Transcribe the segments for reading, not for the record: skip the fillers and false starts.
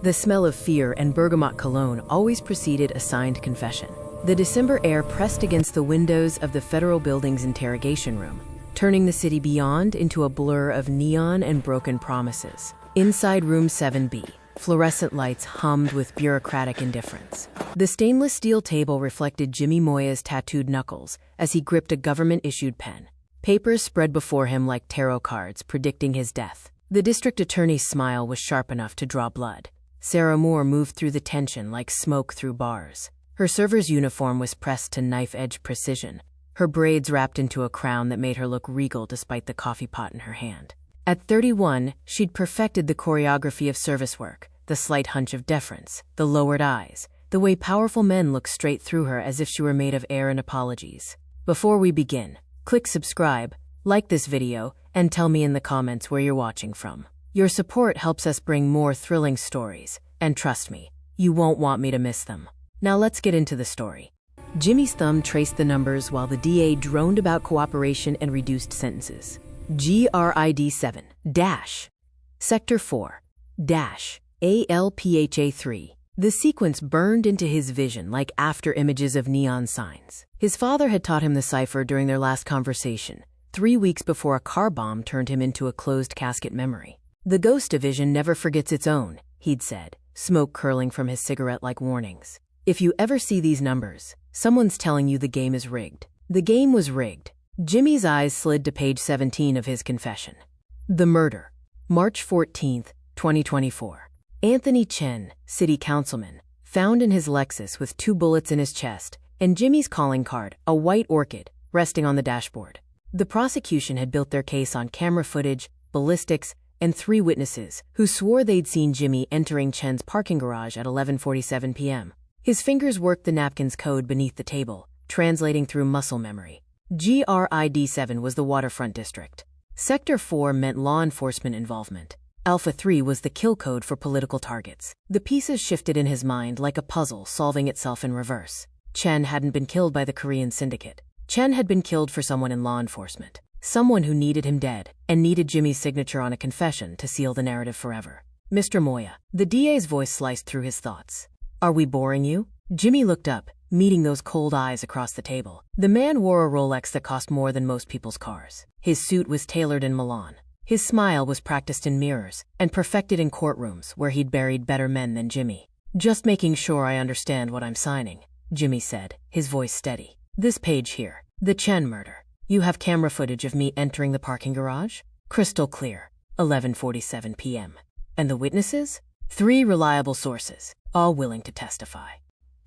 The smell of fear and bergamot cologne always preceded a signed confession. The December air pressed against the windows of the federal building's interrogation room, turning the city beyond into a blur of neon and broken promises. Inside room 7B, fluorescent lights hummed with bureaucratic indifference. The stainless steel table reflected Jimmy Moya's tattooed knuckles as he gripped a government-issued pen. Papers spread before him like tarot cards predicting his death. The district attorney's smile was sharp enough to draw blood. Sarah Moore moved through the tension like smoke through bars. Her server's uniform was pressed to knife-edge precision, her braids wrapped into a crown that made her look regal despite the coffee pot in her hand. At 31, she'd perfected the choreography of service work, the slight hunch of deference, the lowered eyes, the way powerful men looked straight through her as if she were made of air and apologies. Before we begin, click subscribe, like this video, and tell me in the comments where you're watching from. Your support helps us bring more thrilling stories, and trust me, you won't want me to miss them. Now let's get into the story. Jimmy's thumb traced the numbers while the DA droned about cooperation and reduced sentences. GRID 7 dash Sector 4 dash ALPHA 3. The sequence burned into his vision like after images of neon signs. His father had taught him the cipher during their last conversation, 3 weeks before a car bomb turned him into a closed casket memory. The Ghost Division never forgets its own, he'd said, smoke curling from his cigarette like warnings. If you ever see these numbers, someone's telling you the game is rigged. The game was rigged. Jimmy's eyes slid to page 17 of his confession. The murder. March 14, 2024. Anthony Chen, city councilman, found in his Lexus with 2 bullets in his chest, and Jimmy's calling card, a white orchid, resting on the dashboard. The prosecution had built their case on camera footage, ballistics, and 3 witnesses who swore they'd seen Jimmy entering Chen's parking garage at 11:47 p.m. His fingers worked the napkin's code beneath the table, translating through muscle memory. GRID 7 was the waterfront district. Sector 4 meant law enforcement involvement. Alpha 3 was the kill code for political targets. The pieces shifted in his mind like a puzzle solving itself in reverse. Chen hadn't been killed by the Korean syndicate. Chen had been killed for someone in law enforcement. Someone who needed him dead, and needed Jimmy's signature on a confession to seal the narrative forever. Mr. Moya. The DA's voice sliced through his thoughts. Are we boring you? Jimmy looked up, meeting those cold eyes across the table. The man wore a Rolex that cost more than most people's cars. His suit was tailored in Milan. His smile was practiced in mirrors, and perfected in courtrooms where he'd buried better men than Jimmy. Just making sure I understand what I'm signing, Jimmy said, his voice steady. This page here, the Chen murder. You have camera footage of me entering the parking garage? Crystal clear, 11:47 p.m. And the witnesses? 3 reliable sources, all willing to testify.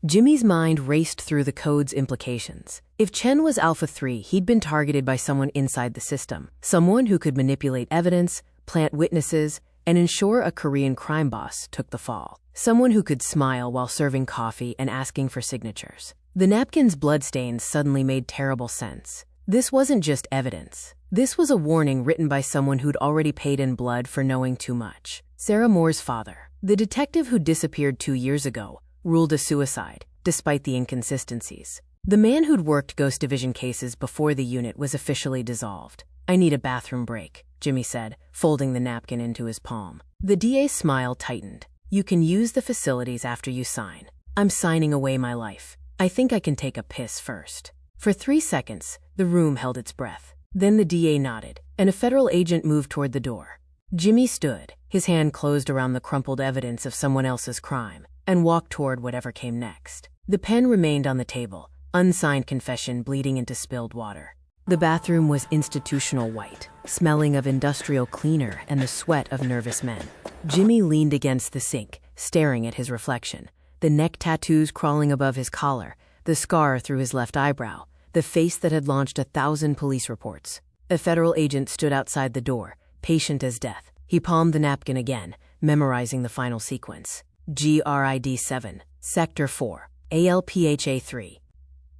Jimmy's mind raced through the code's implications. If Chen was Alpha 3, he'd been targeted by someone inside the system, someone who could manipulate evidence, plant witnesses, and ensure a Korean crime boss took the fall. Someone who could smile while serving coffee and asking for signatures. The napkin's bloodstains suddenly made terrible sense. This wasn't just evidence. This was a warning written by someone who'd already paid in blood for knowing too much. Sarah Moore's father, the detective who disappeared 2 years ago, ruled a suicide, despite the inconsistencies. The man who'd worked Ghost Division cases before the unit was officially dissolved. I need a bathroom break, Jimmy said, folding the napkin into his palm. The DA's smile tightened. You can use the facilities after you sign. I'm signing away my life. I think I can take a piss first. For 3 seconds, the room held its breath. Then the DA nodded, and a federal agent moved toward the door. Jimmy stood, his hand closed around the crumpled evidence of someone else's crime, and walked toward whatever came next. The pen remained on the table, unsigned confession bleeding into spilled water. The bathroom was institutional white, smelling of industrial cleaner and the sweat of nervous men. Jimmy leaned against the sink, staring at his reflection, the neck tattoos crawling above his collar, the scar through his left eyebrow, the face that had launched 1,000 police reports. A federal agent stood outside the door, patient as death. He palmed the napkin again, memorizing the final sequence. GRID 7, Sector 4, ALPHA 3.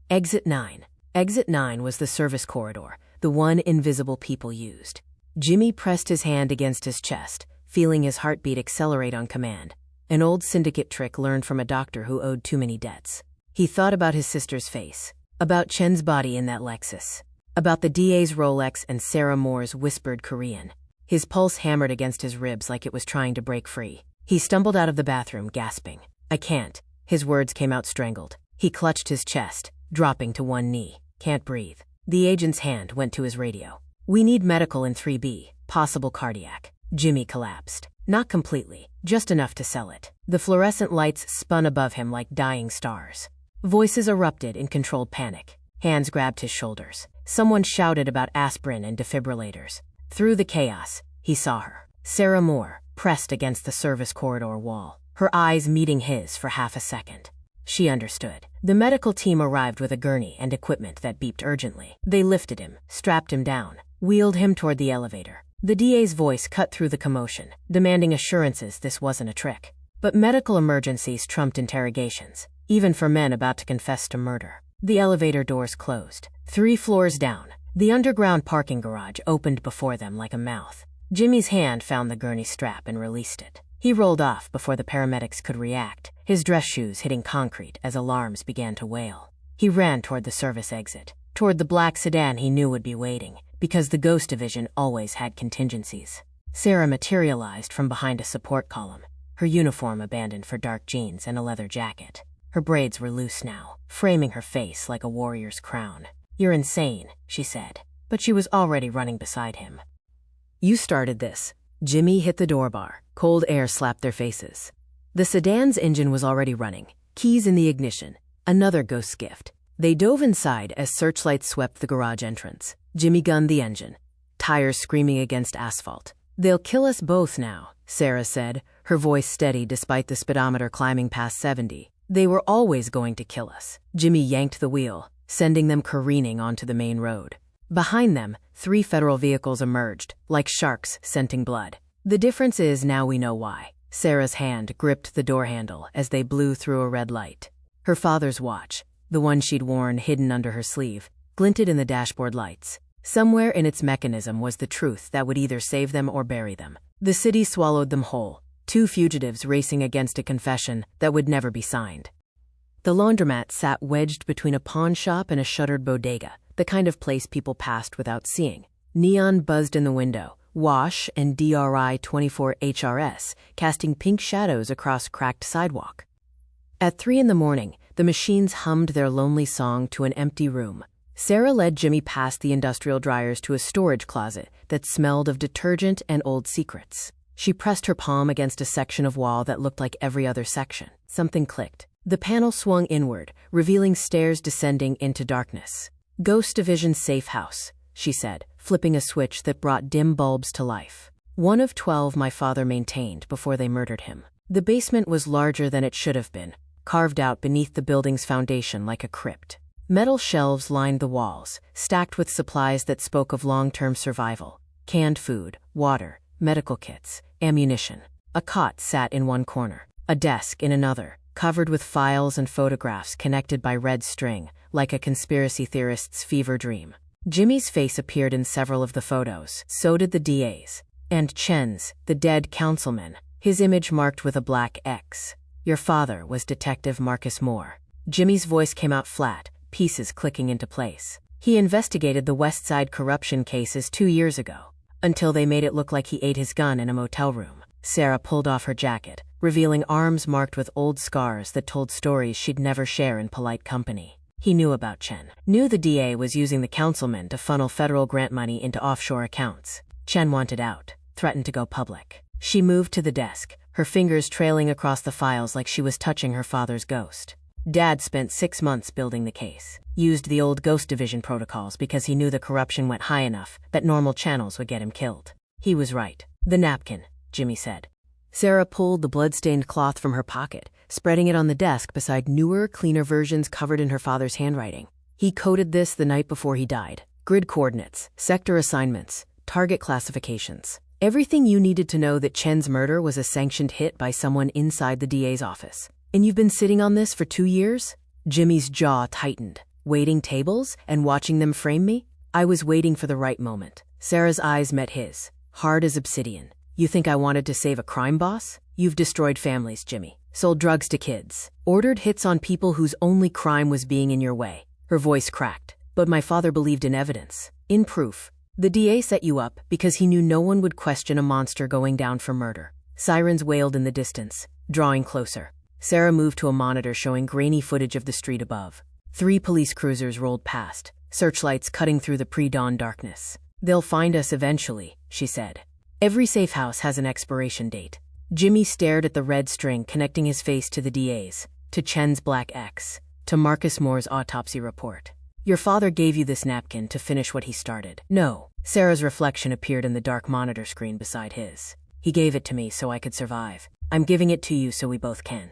Exit 9. Exit 9 was the service corridor, the one invisible people used. Jimmy pressed his hand against his chest, feeling his heartbeat accelerate on command. An old syndicate trick learned from a doctor who owed too many debts. He thought about his sister's face, about Chen's body in that Lexus, about the DA's Rolex and Sarah Moore's whispered Korean. His pulse hammered against his ribs like it was trying to break free. He stumbled out of the bathroom, gasping. "I can't." His words came out strangled. He clutched his chest, dropping to one knee. "Can't breathe." The agent's hand went to his radio. "We need medical in 3B, possible cardiac." Jimmy collapsed. Not completely, just enough to sell it. The fluorescent lights spun above him like dying stars. Voices erupted in controlled panic. Hands grabbed his shoulders. Someone shouted about aspirin and defibrillators. Through the chaos, he saw her. Sarah Moore, pressed against the service corridor wall, her eyes meeting his for half a second. She understood. The medical team arrived with a gurney and equipment that beeped urgently. They lifted him, strapped him down, wheeled him toward the elevator. The DA's voice cut through the commotion, demanding assurances this wasn't a trick. But medical emergencies trumped interrogations, even for men about to confess to murder. The elevator doors closed. 3 floors down, the underground parking garage opened before them like a mouth. Jimmy's hand found the gurney strap and released it. He rolled off before the paramedics could react, his dress shoes hitting concrete as alarms began to wail. He ran toward the service exit, toward the black sedan he knew would be waiting, because the Ghost Division always had contingencies. Sarah materialized from behind a support column, her uniform abandoned for dark jeans and a leather jacket. Her braids were loose now, framing her face like a warrior's crown. "You're insane," she said, but she was already running beside him. "You started this." Jimmy hit the door bar. Cold air slapped their faces. The sedan's engine was already running, keys in the ignition. Another ghost's gift. They dove inside as searchlights swept the garage entrance. Jimmy gunned the engine, tires screaming against asphalt. "They'll kill us both now," Sarah said, her voice steady despite the speedometer climbing past 70. "They were always going to kill us." Jimmy yanked the wheel, sending them careening onto the main road. Behind them, 3 federal vehicles emerged, like sharks scenting blood. "The difference is now we know why." Sarah's hand gripped the door handle as they blew through a red light. Her father's watch, the one she'd worn hidden under her sleeve, glinted in the dashboard lights. Somewhere in its mechanism was the truth that would either save them or bury them. The city swallowed them whole, 2 fugitives racing against a confession that would never be signed. The laundromat sat wedged between a pawn shop and a shuttered bodega, the kind of place people passed without seeing. Neon buzzed in the window, Wash and DRI 24 HRS casting pink shadows across cracked sidewalk. At 3 in the morning, the machines hummed their lonely song to an empty room. Sarah led Jimmy past the industrial dryers to a storage closet that smelled of detergent and old secrets. She pressed her palm against a section of wall that looked like every other section. Something clicked. The panel swung inward, revealing stairs descending into darkness. "Ghost Division safe house," she said, flipping a switch that brought dim bulbs to life. One of 12 my father maintained before they murdered him. The basement was larger than it should have been, carved out beneath the building's foundation like a crypt. Metal shelves lined the walls, stacked with supplies that spoke of long-term survival. Canned food, water, medical kits, ammunition. A cot sat in one corner, a desk in another, covered with files and photographs connected by red string, like a conspiracy theorist's fever dream. Jimmy's face appeared in several of the photos, so did the DA's. And Chen's, the dead councilman, his image marked with a black X. "Your father was Detective Marcus Moore." Jimmy's voice came out flat, pieces clicking into place. "He investigated the West Side corruption cases 2 years ago, until they made it look like he ate his gun in a motel room." Sarah pulled off her jacket, revealing arms marked with old scars that told stories she'd never share in polite company. He knew about Chen. Knew the DA was using the councilman to funnel federal grant money into offshore accounts. Chen wanted out, threatened to go public. She moved to the desk, her fingers trailing across the files like she was touching her father's ghost. Dad spent 6 months building the case. Used the old Ghost Division protocols because he knew the corruption went high enough that normal channels would get him killed. He was right. "The napkin," Jimmy said. Sarah pulled the blood-stained cloth from her pocket, spreading it on the desk beside newer, cleaner versions covered in her father's handwriting. "He coded this the night before he died. Grid coordinates, sector assignments, target classifications. Everything you needed to know that Chen's murder was a sanctioned hit by someone inside the DA's office. And you've been sitting on this for 2 years?" Jimmy's jaw tightened. "Waiting tables and watching them frame me?" "I was waiting for the right moment." Sarah's eyes met his, hard as obsidian. "You think I wanted to save a crime boss? You've destroyed families, Jimmy. Sold drugs to kids. Ordered hits on people whose only crime was being in your way." Her voice cracked. "But my father believed in evidence. In proof. The DA set you up because he knew no one would question a monster going down for murder. Sirens wailed in the distance, drawing closer. Sarah moved to a monitor showing grainy footage of the street above. 3 police cruisers rolled past, searchlights cutting through the pre-dawn darkness. "They'll find us eventually," she said. "Every safe house has an expiration date." Jimmy stared at the red string connecting his face to the DA's, to Chen's black X, to Marcus Moore's autopsy report. "Your father gave you this napkin to finish what he started." "No." Sarah's reflection appeared in the dark monitor screen beside his. "He gave it to me so I could survive. I'm giving it to you so we both can."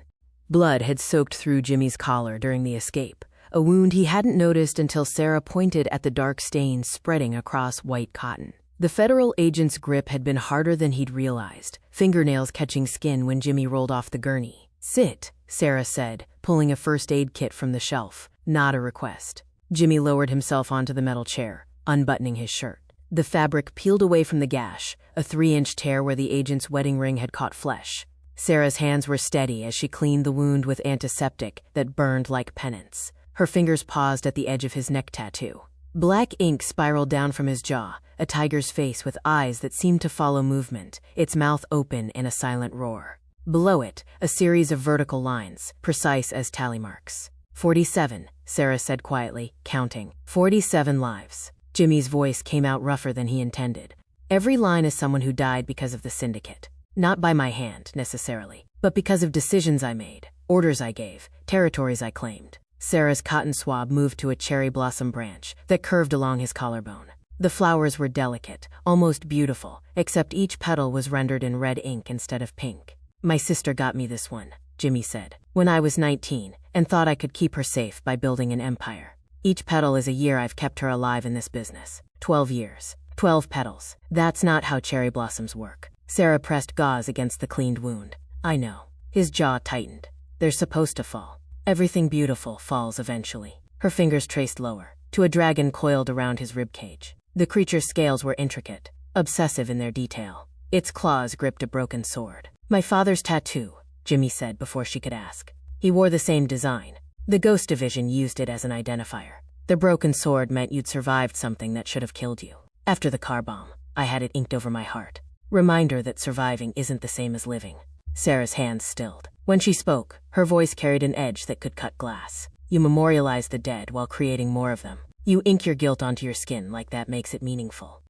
Blood had soaked through Jimmy's collar during the escape, a wound he hadn't noticed until Sarah pointed at the dark stains spreading across white cotton. The federal agent's grip had been harder than he'd realized, fingernails catching skin when Jimmy rolled off the gurney. "Sit," Sarah said, pulling a first aid kit from the shelf. Not a request. Jimmy lowered himself onto the metal chair, unbuttoning his shirt. The fabric peeled away from the gash, a 3-inch tear where the agent's wedding ring had caught flesh. Sarah's hands were steady as she cleaned the wound with antiseptic that burned like penance. Her fingers paused at the edge of his neck tattoo. Black ink spiraled down from his jaw, a tiger's face with eyes that seemed to follow movement, its mouth open in a silent roar. Below it, a series of vertical lines, precise as tally marks. 47, Sarah said quietly, counting. 47 lives. Jimmy's voice came out rougher than he intended. Every line is someone who died because of the syndicate. Not by my hand, necessarily, but because of decisions I made, orders I gave, territories I claimed. Sarah's cotton swab moved to a cherry blossom branch that curved along his collarbone. The flowers were delicate, almost beautiful, except each petal was rendered in red ink instead of pink. "My sister got me this one," Jimmy said, "when I was 19, and thought I could keep her safe by building an empire. Each petal is a year I've kept her alive in this business. 12 years. 12 petals. That's not how cherry blossoms work." Sarah pressed gauze against the cleaned wound. "I know." His jaw tightened. "They're supposed to fall. Everything beautiful falls eventually." Her fingers traced lower, to a dragon coiled around his ribcage. The creature's scales were intricate, obsessive in their detail. Its claws gripped a broken sword. "My father's tattoo," Jimmy said before she could ask. "He wore the same design. The Ghost Division used it as an identifier. The broken sword meant you'd survived something that should have killed you. After the car bomb, I had it inked over my heart. Reminder that surviving isn't the same as living." Sarah's hands stilled. When she spoke, her voice carried an edge that could cut glass. "You memorialize the dead while creating more of them. You ink your guilt onto your skin like that makes it meaningful."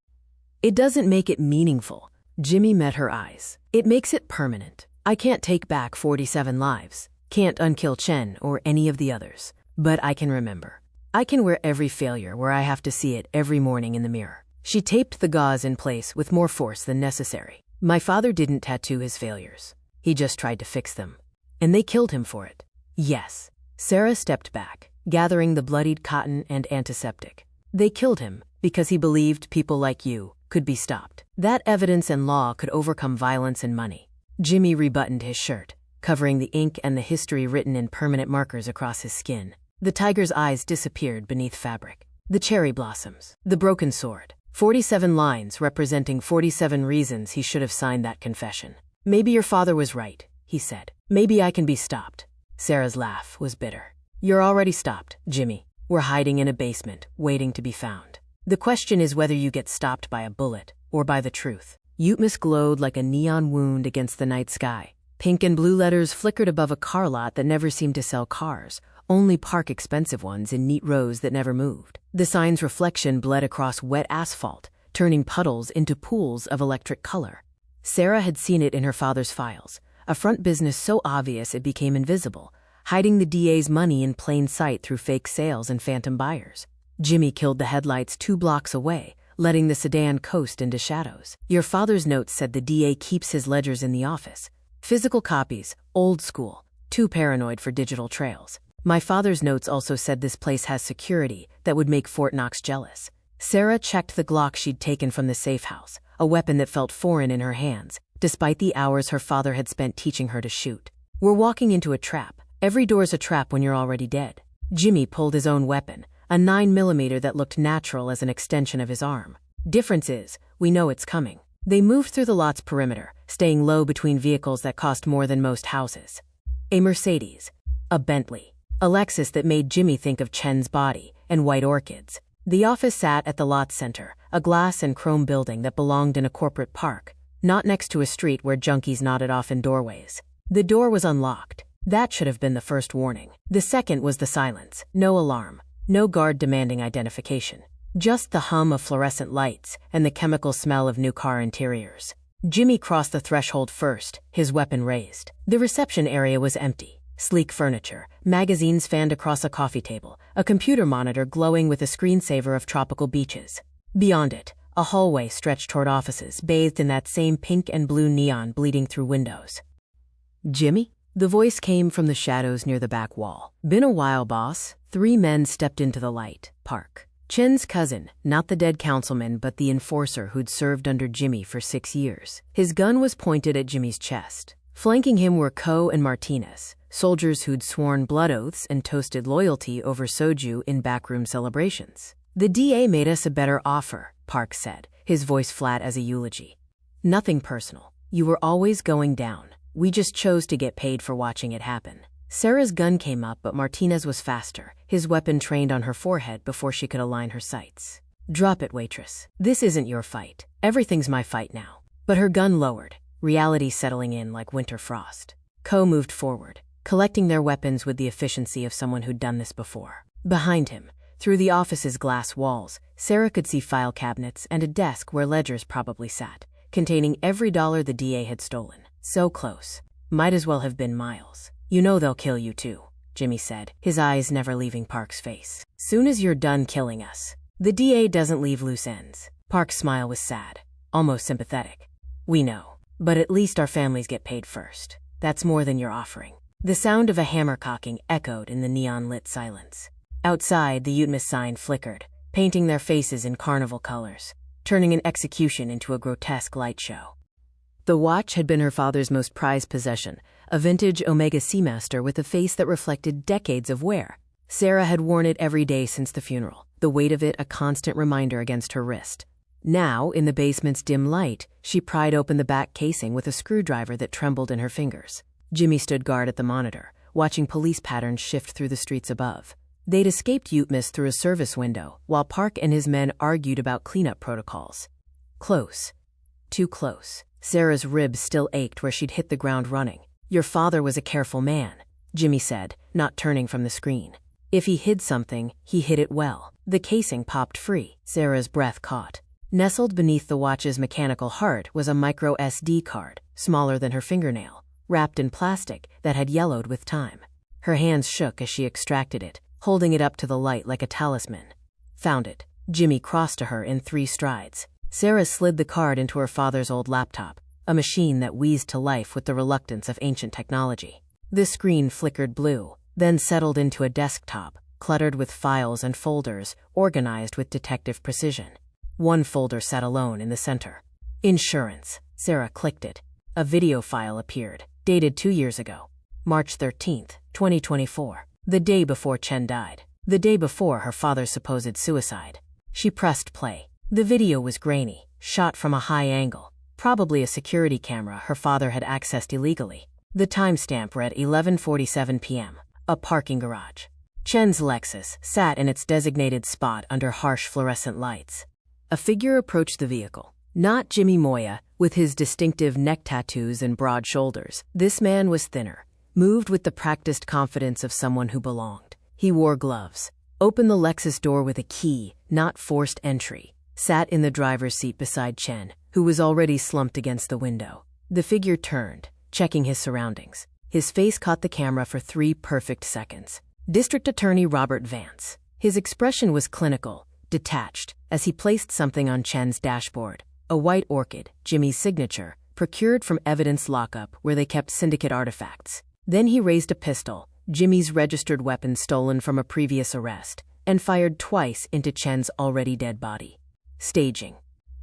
"It doesn't make it meaningful." Jimmy met her eyes. "It makes it permanent. I can't take back 47 lives. Can't unkill Chen or any of the others. But I can remember. I can wear every failure where I have to see it every morning in the mirror." She taped the gauze in place with more force than necessary. "My father didn't tattoo his failures. He just tried to fix them. And they killed him for it." "Yes." Sarah stepped back, gathering the bloodied cotton and antiseptic. "They killed him because he believed people like you could be stopped. That evidence and law could overcome violence and money." Jimmy rebuttoned his shirt, covering the ink and the history written in permanent markers across his skin. The tiger's eyes disappeared beneath fabric. The cherry blossoms. The broken sword. 47 lines representing 47 reasons he should have signed that confession. "Maybe your father was right," he said. "Maybe I can be stopped." Sarah's laugh was bitter. "You're already stopped, Jimmy. We're hiding in a basement, waiting to be found. The question is whether you get stopped by a bullet or by the truth." Utmus glowed like a neon wound against the night sky. Pink and blue letters flickered above a car lot that never seemed to sell cars, only park expensive ones in neat rows that never moved. The sign's reflection bled across wet asphalt, turning puddles into pools of electric color. Sarah had seen it in her father's files, a front business so obvious it became invisible, hiding the DA's money in plain sight through fake sales and phantom buyers. Jimmy killed the headlights 2 blocks away, letting the sedan coast into shadows. "Your father's notes said the DA keeps his ledgers in the office. Physical copies, old school, too paranoid for digital trails. My father's notes also said this place has security that would make Fort Knox jealous." Sarah checked the Glock she'd taken from the safe house, a weapon that felt foreign in her hands, despite the hours her father had spent teaching her to shoot. "We're walking into a trap. Every door's a trap when you're already dead." Jimmy pulled his own weapon, a 9mm that looked natural as an extension of his arm. "Difference is, we know it's coming." They moved through the lot's perimeter, staying low between vehicles that cost more than most houses. A Mercedes. A Bentley. A Lexus that made Jimmy think of Chen's body and white orchids. The office sat at the lot center, a glass and chrome building that belonged in a corporate park. not next to a street where junkies nodded off in doorways. The door was unlocked. That should have been the first warning. The second was the silence. No alarm. No guard demanding identification. Just the hum of fluorescent lights and the chemical smell of new car interiors. Jimmy crossed the threshold first, his weapon raised. The reception area was empty. Sleek furniture, magazines fanned across a coffee table, a computer monitor glowing with a screensaver of tropical beaches. Beyond it, a hallway stretched toward offices, bathed in that same pink and blue neon bleeding through windows. "Jimmy?" The voice came from the shadows near the back wall. "Been a while, boss." 3 men stepped into the light. Park. Chen's cousin, not the dead councilman, but the enforcer who'd served under Jimmy for 6 years. His gun was pointed at Jimmy's chest. Flanking him were Coe and Martinez, soldiers who'd sworn blood oaths and toasted loyalty over soju in backroom celebrations. "The DA made us a better offer," Park said, his voice flat as a eulogy. "Nothing personal. You were always going down. We just chose to get paid for watching it happen." Sarah's gun came up, but Martinez was faster, his weapon trained on her forehead before she could align her sights. "Drop it, Waitress. This isn't your fight. Everything's my fight now." But her gun lowered, reality settling in like winter frost. Coe moved forward, collecting their weapons with the efficiency of someone who'd done this before. Behind him, through the office's glass walls, Sarah could see file cabinets and a desk where ledgers probably sat, containing every dollar the DA had stolen. So close. Might as well have been miles. "You know they'll kill you too," Jimmy said, his eyes never leaving Park's face. "Soon as you're done killing us." "The DA doesn't leave loose ends." Park's smile was sad, almost sympathetic. "We know. But at least our families get paid first. That's more than you're offering." The sound of a hammer cocking echoed in the neon-lit silence. Outside, the UTMIS sign flickered, painting their faces in carnival colors, turning an execution into a grotesque light show. The watch had been her father's most prized possession, a vintage Omega Seamaster with a face that reflected decades of wear. Sarah had worn it every day since the funeral, the weight of it a constant reminder against her wrist. Now, in the basement's dim light, she pried open the back casing with a screwdriver that trembled in her fingers. Jimmy stood guard at the monitor, watching police patterns shift through the streets above. They'd escaped UTMIS through a service window, while Park and his men argued about cleanup protocols. Close. Too close. Sarah's ribs still ached where she'd hit the ground running. "Your father was a careful man," Jimmy said, not turning from the screen. "If he hid something, he hid it well." The casing popped free. Sarah's breath caught. Nestled beneath the watch's mechanical heart was a micro SD card, smaller than her fingernail, wrapped in plastic that had yellowed with time. Her hands shook as she extracted it, holding it up to the light like a talisman. "Found it." Jimmy crossed to her in 3 strides. Sarah slid the card into her father's old laptop, a machine that wheezed to life with the reluctance of ancient technology. The screen flickered blue, then settled into a desktop, cluttered with files and folders, organized with detective precision. One folder sat alone in the center. "Insurance." Sarah clicked it. A video file appeared, dated 2 years ago. March 13th, 2024. The day before Chen died. The day before her father's supposed suicide. She pressed play. The video was grainy, shot from a high angle, probably a security camera her father had accessed illegally. The timestamp read 11:47 p.m., a parking garage. Chen's Lexus sat in its designated spot under harsh fluorescent lights. A figure approached the vehicle. Not Jimmy Moya, with his distinctive neck tattoos and broad shoulders. This man was thinner, moved with the practiced confidence of someone who belonged. He wore gloves, opened the Lexus door with a key, not forced entry, sat in the driver's seat beside Chen, who was already slumped against the window. The figure turned, checking his surroundings. His face caught the camera for 3 perfect seconds. District Attorney Robert Vance. His expression was clinical, detached, as he placed something on Chen's dashboard. A white orchid, Jimmy's signature, procured from evidence lockup where they kept syndicate artifacts. Then he raised a pistol, Jimmy's registered weapon stolen from a previous arrest, and fired twice into Chen's already dead body. Staging.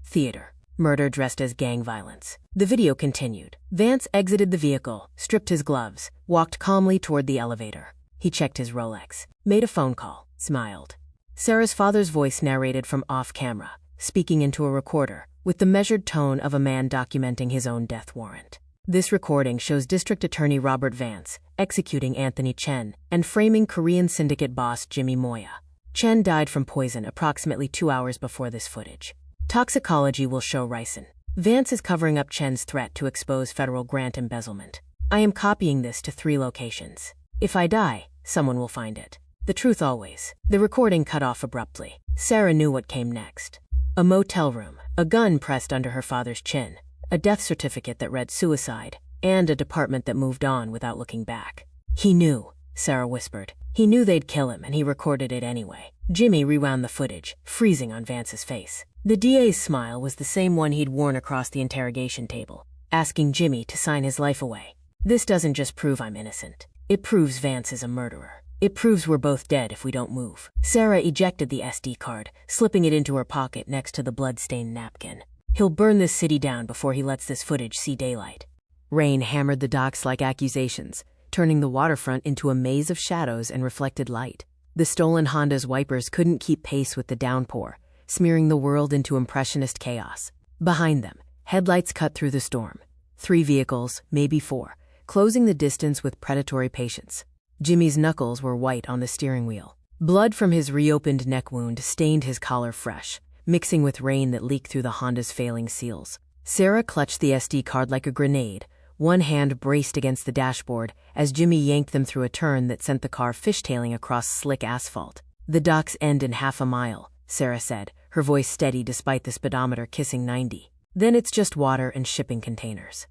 Theater. Murder dressed as gang violence. The video continued. Vance exited the vehicle, stripped his gloves, walked calmly toward the elevator. He checked his Rolex, made a phone call, smiled. Sarah's father's voice narrated from off-camera, speaking into a recorder, with the measured tone of a man documenting his own death warrant. This recording shows District Attorney Robert Vance executing Anthony Chen and framing Korean syndicate boss Jimmy Moya. Chen died from poison approximately 2 hours before this footage. Toxicology will show ricin. Vance is covering up Chen's threat to expose federal grant embezzlement. I am copying this to 3 locations. If I die, someone will find it. The truth always. The recording cut off abruptly. Sarah knew what came next. A motel room, a gun pressed under her father's chin, a death certificate that read suicide, and a department that moved on without looking back. He knew, Sarah whispered. He knew they'd kill him, and he recorded it anyway. Jimmy rewound the footage, freezing on Vance's face. The DA's smile was the same one he'd worn across the interrogation table, asking Jimmy to sign his life away. This doesn't just prove I'm innocent. It proves Vance is a murderer. It proves we're both dead if we don't move. Sarah ejected the SD card, slipping it into her pocket next to the blood-stained napkin. He'll burn this city down before he lets this footage see daylight. Rain hammered the docks like accusations, turning the waterfront into a maze of shadows and reflected light. The stolen Honda's wipers couldn't keep pace with the downpour, smearing the world into impressionist chaos. Behind them, headlights cut through the storm. 3 vehicles, maybe 4, closing the distance with predatory patience. Jimmy's knuckles were white on the steering wheel. Blood from his reopened neck wound stained his collar fresh, mixing with rain that leaked through the Honda's failing seals. Sarah clutched the SD card like a grenade, one hand braced against the dashboard as Jimmy yanked them through a turn that sent the car fishtailing across slick asphalt. The docks end in half a mile, Sarah said, her voice steady despite the speedometer kissing 90. Then it's just water and shipping containers.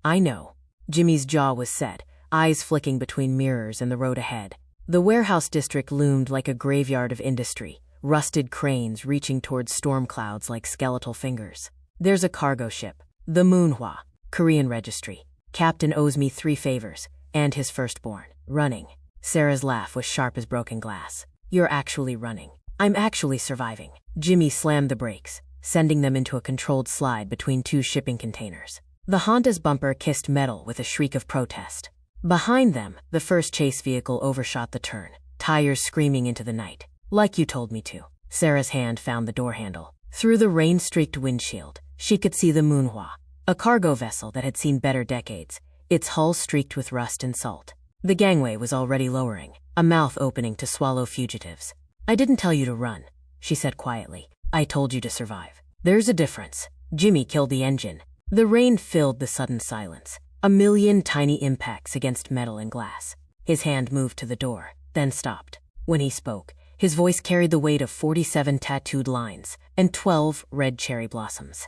I know. Jimmy's jaw was set, eyes flicking between mirrors and the road ahead. The warehouse district loomed like a graveyard of industry, rusted cranes reaching towards storm clouds like skeletal fingers. There's a cargo ship, the Moonhwa, Korean registry. Captain owes me 3 favors, and his firstborn. Running. Sarah's laugh was sharp as broken glass. You're actually running. I'm actually surviving. Jimmy slammed the brakes, sending them into a controlled slide between 2 shipping containers. The Honda's bumper kissed metal with a shriek of protest. Behind them, the first chase vehicle overshot the turn, tires screaming into the night. Like you told me to. Sarah's hand found the door handle. Through the rain-streaked windshield, she could see the Moonhwa, a cargo vessel that had seen better decades, its hull streaked with rust and salt. The gangway was already lowering, a mouth opening to swallow fugitives. I didn't tell you to run, she said quietly. I told you to survive. There's a difference. Jimmy killed the engine. The rain filled the sudden silence, a million tiny impacts against metal and glass. His hand moved to the door, then stopped. When he spoke, his voice carried the weight of 47 tattooed lines and 12 red cherry blossoms.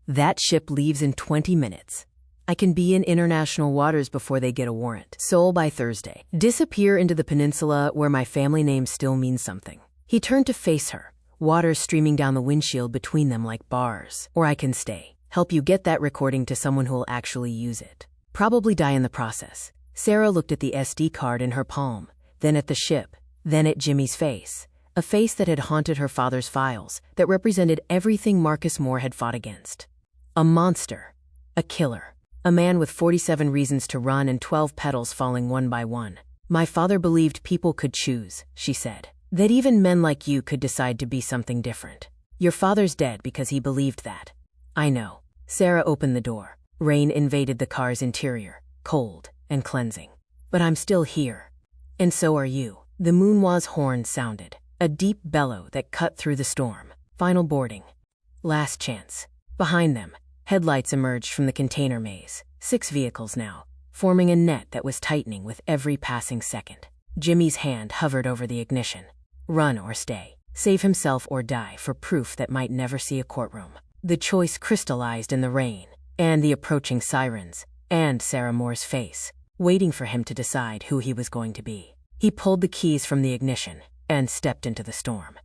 That ship leaves in 20 minutes. I can be in international waters before they get a warrant. Seoul by Thursday. Disappear into the peninsula where my family name still means something. He turned to face her, water streaming down the windshield between them like bars. Or I can stay. Help you get that recording to someone who'll actually use it. Probably die in the process. Sarah looked at the SD card in her palm, then at the ship, then at Jimmy's face. A face that had haunted her father's files, that represented everything Marcus Moore had fought against. A monster. A killer. A man with 47 reasons to run and 12 petals falling one by one. My father believed people could choose, she said. That even men like you could decide to be something different. Your father's dead because he believed that. I know. Sarah opened the door. Rain invaded the car's interior, cold and cleansing. But I'm still here. And so are you. The Moonhwa's horn sounded, a deep bellow that cut through the storm. Final boarding. Last chance. Behind them, headlights emerged from the container maze, 6 vehicles now, forming a net that was tightening with every passing second. Jimmy's hand hovered over the ignition. Run or stay. Save himself or die for proof that might never see a courtroom. The choice crystallized in the rain, and the approaching sirens, and Sarah Moore's face, waiting for him to decide who he was going to be. He pulled the keys from the ignition and stepped into the storm.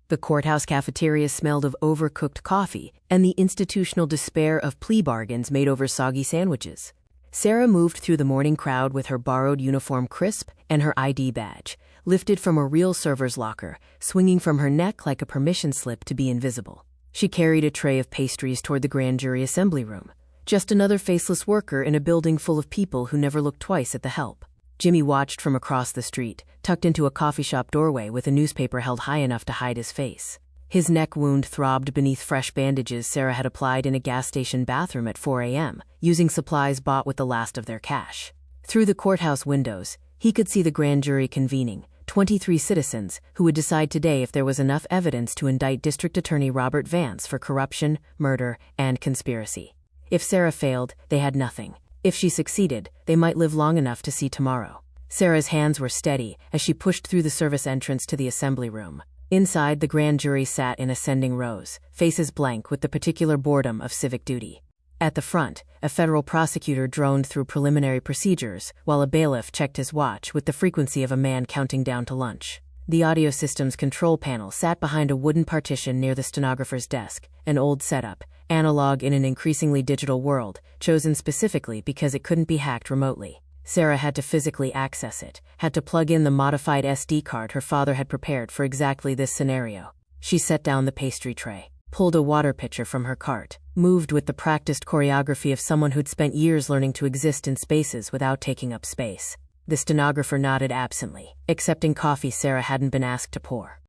The courthouse cafeteria smelled of overcooked coffee and the institutional despair of plea bargains made over soggy sandwiches. Sarah moved through the morning crowd with her borrowed uniform crisp and her ID badge, lifted from a real server's locker, swinging from her neck like a permission slip to be invisible. She carried a tray of pastries toward the grand jury assembly room. Just another faceless worker in a building full of people who never looked twice at the help. Jimmy watched from across the street, tucked into a coffee shop doorway with a newspaper held high enough to hide his face. His neck wound throbbed beneath fresh bandages Sarah had applied in a gas station bathroom at 4 a.m., using supplies bought with the last of their cash. Through the courthouse windows, he could see the grand jury convening, 23 citizens who would decide today if there was enough evidence to indict District Attorney Robert Vance for corruption, murder, and conspiracy. If Sarah failed, they had nothing. If she succeeded, they might live long enough to see tomorrow. Sarah's hands were steady as she pushed through the service entrance to the assembly room. Inside, the grand jury sat in ascending rows, faces blank with the particular boredom of civic duty. At the front, a federal prosecutor droned through preliminary procedures, while a bailiff checked his watch with the frequency of a man counting down to lunch. The audio system's control panel sat behind a wooden partition near the stenographer's desk, an old setup, analog in an increasingly digital world, chosen specifically because it couldn't be hacked remotely. Sarah had to physically access it, had to plug in the modified SD card her father had prepared for exactly this scenario. She set down the pastry tray, pulled a water pitcher from her cart, moved with the practiced choreography of someone who'd spent years learning to exist in spaces without taking up space. The stenographer nodded absently, accepting coffee Sarah hadn't been asked to pour.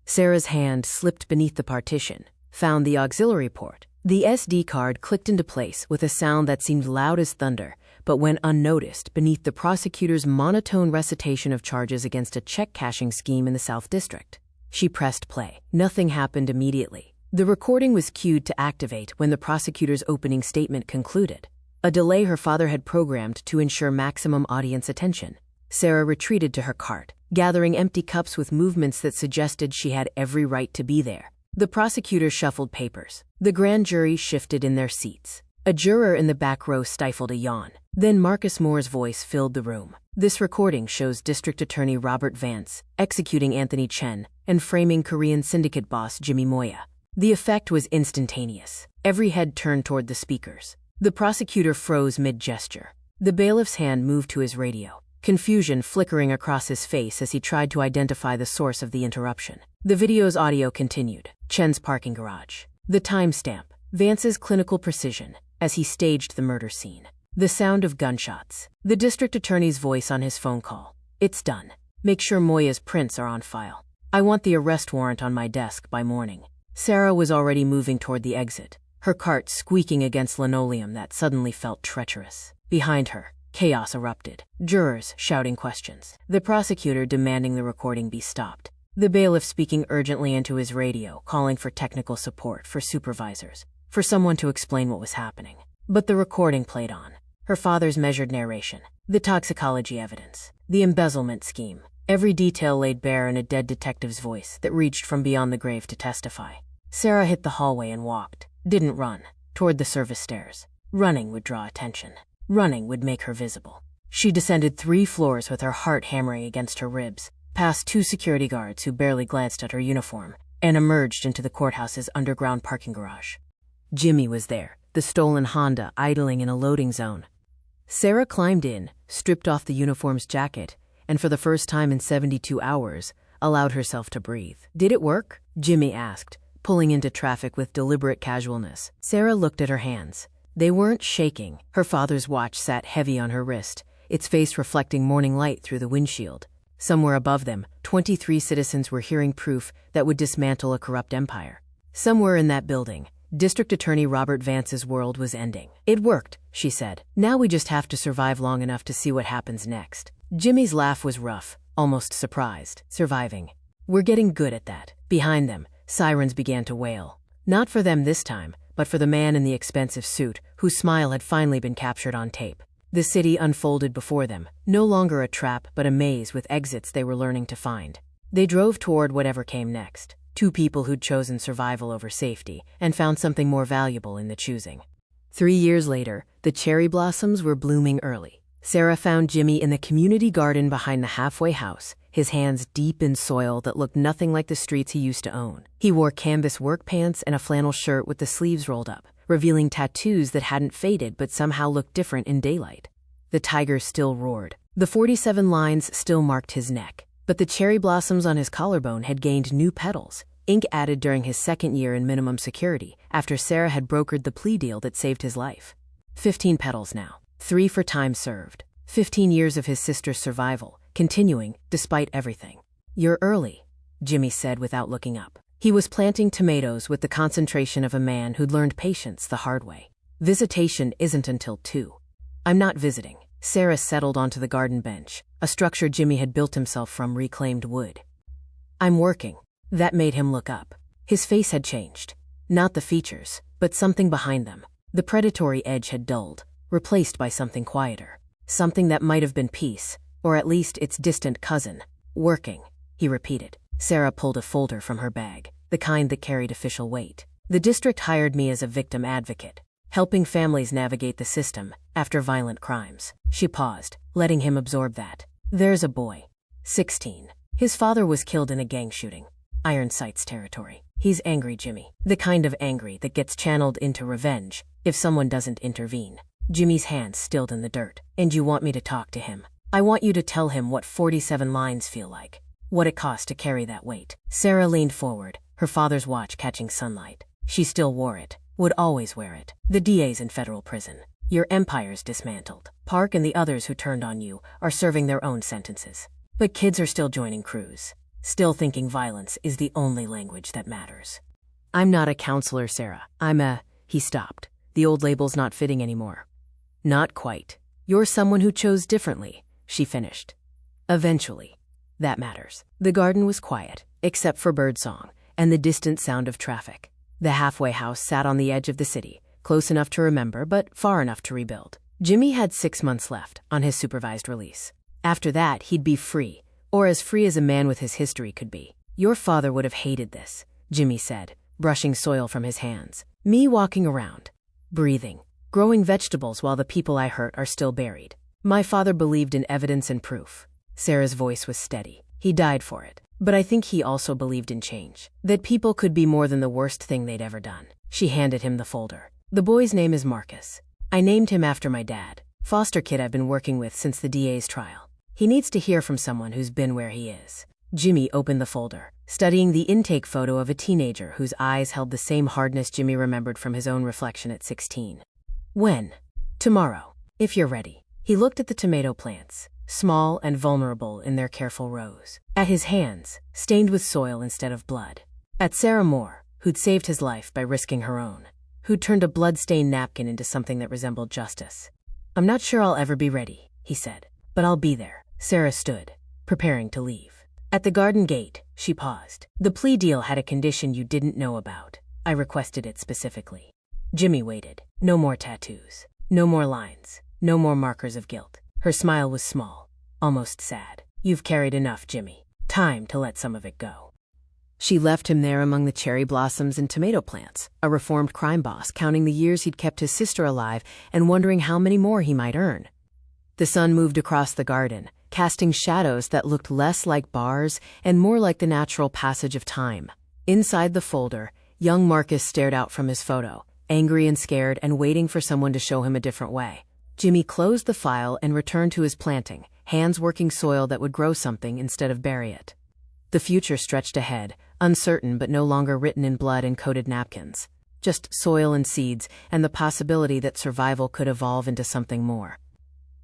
Sarah's hand slipped beneath the partition, found the auxiliary port. The SD card clicked into place with a sound that seemed loud as thunder, but went unnoticed beneath the prosecutor's monotone recitation of charges against a check-cashing scheme in the South District. She pressed play. Nothing happened immediately. The recording was cued to activate when the prosecutor's opening statement concluded, a delay her father had programmed to ensure maximum audience attention. Sarah retreated to her cart, gathering empty cups with movements that suggested she had every right to be there. The prosecutor shuffled papers. The grand jury shifted in their seats. A juror in the back row stifled a yawn. Then Marcus Moore's voice filled the room. This recording shows District Attorney Robert Vance executing Anthony Chen and framing Korean syndicate boss Jimmy Moya. The effect was instantaneous. Every head turned toward the speakers. The prosecutor froze mid-gesture. The bailiff's hand moved to his radio, confusion flickering across his face as he tried to identify the source of the interruption. The video's audio continued. Chen's parking garage. The timestamp. Vance's clinical precision as he staged the murder scene. The sound of gunshots. The district attorney's voice on his phone call. It's done. Make sure Moya's prints are on file. I want the arrest warrant on my desk by morning. Sarah was already moving toward the exit, her cart squeaking against linoleum that suddenly felt treacherous. Behind her, chaos erupted. Jurors shouting questions. The prosecutor demanding the recording be stopped. The bailiff speaking urgently into his radio, calling for technical support, for supervisors, for someone to explain what was happening. But the recording played on. Her father's measured narration, the toxicology evidence, the embezzlement scheme, every detail laid bare in a dead detective's voice that reached from beyond the grave to testify. Sarah hit the hallway and walked, didn't run, toward the service stairs. Running would draw attention. Running would make her visible. She descended 3 floors with her heart hammering against her ribs, past 2 security guards who barely glanced at her uniform, and emerged into the courthouse's underground parking garage. Jimmy was there, the stolen Honda idling in a loading zone. Sarah climbed in, stripped off the uniform's jacket, and for the first time in 72 hours, allowed herself to breathe. Did it work? Jimmy asked, pulling into traffic with deliberate casualness. Sarah looked at her hands. They weren't shaking. Her father's watch sat heavy on her wrist, its face reflecting morning light through the windshield. Somewhere above them, 23 citizens were hearing proof that would dismantle a corrupt empire. Somewhere in that building, District Attorney Robert Vance's world was ending. It worked, she said. Now we just have to survive long enough to see what happens next. Jimmy's laugh was rough, almost surprised. Surviving. We're getting good at that. Behind them, sirens began to wail. Not for them this time, but for the man in the expensive suit, whose smile had finally been captured on tape. The city unfolded before them, no longer a trap but a maze with exits they were learning to find. They drove toward whatever came next. 2 people who'd chosen survival over safety and found something more valuable in the choosing. 3 years later, the cherry blossoms were blooming early. Sarah found Jimmy in the community garden behind the halfway house, his hands deep in soil that looked nothing like the streets he used to own. He wore canvas work pants and a flannel shirt with the sleeves rolled up, revealing tattoos that hadn't faded but somehow looked different in daylight. The tiger still roared. The 47 lines still marked his neck, but the cherry blossoms on his collarbone had gained new petals, ink added during his 2nd year in minimum security after Sarah had brokered the plea deal that saved his life. 15 petals now, 3 for time served. 15 years of his sister's survival, continuing despite everything. You're early, Jimmy said without looking up. He was planting tomatoes with the concentration of a man who'd learned patience the hard way. Visitation isn't until 2. I'm not visiting. Sarah settled onto the garden bench, a structure Jimmy had built himself from reclaimed wood. "I'm working." That made him look up. His face had changed. Not the features, but something behind them. The predatory edge had dulled, replaced by something quieter. Something that might have been peace, or at least its distant cousin. "Working," he repeated. Sarah pulled a folder from her bag, the kind that carried official weight. "The district hired me as a victim advocate, helping families navigate the system after violent crimes." She paused, letting him absorb that. "There's a boy, 16. His father was killed in a gang shooting. Iron Sights territory. He's angry, Jimmy. The kind of angry that gets channeled into revenge if someone doesn't intervene." Jimmy's hands stilled in the dirt. "And you want me to talk to him? I want you to tell him what 47 lines feel like. What it costs to carry that weight." Sarah leaned forward, her father's watch catching sunlight. She still wore it, would always wear it. "The DA's in federal prison. Your empire's dismantled. Park and the others who turned on you are serving their own sentences. But kids are still joining crews, still thinking violence is the only language that matters." "I'm not a counselor, Sarah. He stopped. The old label's not fitting anymore. "Not quite. You're someone who chose differently," she finished. "Eventually. That matters." The garden was quiet, except for birdsong and the distant sound of traffic. The halfway house sat on the edge of the city, close enough to remember but far enough to rebuild. Jimmy had 6 months left on his supervised release. After that, he'd be free, or as free as a man with his history could be. "Your father would have hated this," Jimmy said, brushing soil from his hands. "Me walking around, breathing, growing vegetables while the people I hurt are still buried. My father believed in evidence and proof." Sarah's voice was steady. "He died for it. But I think he also believed in change. That people could be more than the worst thing they'd ever done." She handed him the folder. "The boy's name is Marcus. I named him after my dad. Foster kid I've been working with since the DA's trial. He needs to hear from someone who's been where he is." Jimmy opened the folder, studying the intake photo of a teenager whose eyes held the same hardness Jimmy remembered from his own reflection at 16. "When?" "Tomorrow, if you're ready." He looked at the tomato plants, small and vulnerable in their careful rows. At his hands, stained with soil instead of blood. At Sarah Moore, who'd saved his life by risking her own. Who'd turned a blood-stained napkin into something that resembled justice. "I'm not sure I'll ever be ready," he said. "But I'll be there." Sarah stood, preparing to leave. At the garden gate, she paused. "The plea deal had a condition you didn't know about. I requested it specifically." Jimmy waited. No more tattoos. No more lines. No more markers of guilt. Her smile was small, almost sad. "You've carried enough, Jimmy. Time to let some of it go." She left him there among the cherry blossoms and tomato plants, a reformed crime boss counting the years he'd kept his sister alive and wondering how many more he might earn. The sun moved across the garden, casting shadows that looked less like bars and more like the natural passage of time. Inside the folder, young Marcus stared out from his photo, angry and scared and waiting for someone to show him a different way. Jimmy closed the file and returned to his planting, hands working soil that would grow something instead of bury it. The future stretched ahead, uncertain but no longer written in blood and coated napkins. Just soil and seeds and the possibility that survival could evolve into something more.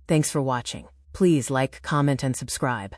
Thanks for watching. Please like, comment, and subscribe.